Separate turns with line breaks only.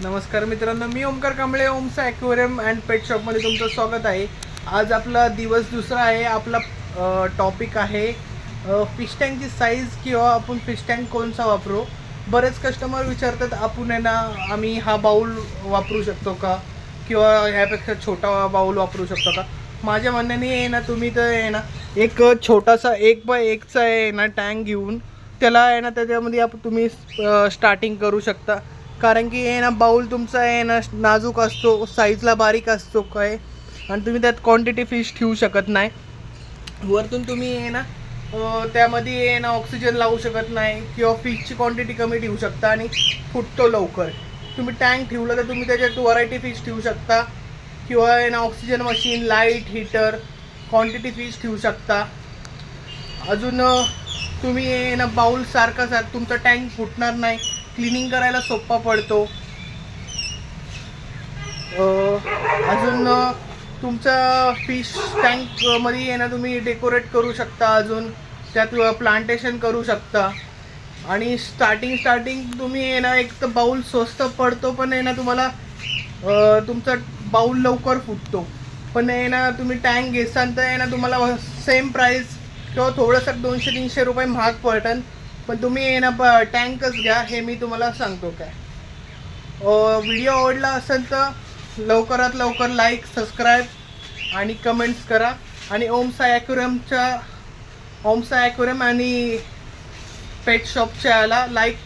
नमस्कार मित्रांनो, मी Omkar Kamble, ओमसा aquarium and पेट शॉपमध्ये तुमचं स्वागत आहे. आज आपला दिवस दुसरा आहे. आपला टॉपिक आहे फिश टँकची साईज किंवा आपण फिश टँक कोणचा वापरू. बरेच कस्टमर विचारतात आपण आहे ना, आम्ही हा बाऊल वापरू शकतो का किंवा ह्यापेक्षा छोटा बाऊल वापरू शकतो का. माझ्या म्हणण्याने आहे ना, तुम्ही तर आहे ना एक छोटासा 1x1 आहे ना टँक घेऊन त्याला आहे ना त्याच्यामध्ये तुम्ही स्टार्टिंग करू शकता. कारण की आहे ना बाऊल तुमचा आहे ना नाजूक असतो, साईजला बारीक असतो काय, आणि तुम्ही त्यात क्वांटिटी फिश ठेवू शकत नाही. वरतून तुम्ही आहे ना त्यामध्ये आहे ना ऑक्सिजन लावू शकत नाही किंवा फिशची क्वांटिटी कमी ठेवू शकता आणि फुटतो लवकर. तुम्ही टँक ठेवलं तर तुम्ही त्याच्यात व्हरायटी फिश ठेवू शकता किंवा आहे ना oxygen machine, light, heater, quantity fish ठेवू शकता. अजून तुम्ही आहे ना बाऊल सारखा तुमचा टँक फुटणार नाही, क्लिनिंग करायला सोपा पडतो. अजून तुमचा फिश टँकमध्ये आहे ना तुम्ही डेकोरेट करू शकता, अजून त्यात प्लांटेशन करू शकता. आणि स्टार्टिंग तुम्ही आहे ना एक तर बाऊल स्वस्त पडतो, पण आहे ना तुम्हाला तुमचा बाऊल लवकर फुटतो. पण आहे ना तुम्ही टँक घेसाल तर आहे ना तुम्हाला सेम प्राईस किंवा थोडंसं 200-300 रुपये महाग पडतं. पण तुम्ही आहे ना टँकच घ्या, हे मी तुम्हाला सांगतो. काय व्हिडिओ आवडला असेल तर लवकरात लवकर लाईक, सबस्क्राईब आणि कमेंट्स करा. आणि ओमसा ॲक्वेरियम आणि पेट शॉपच्या याला लाईक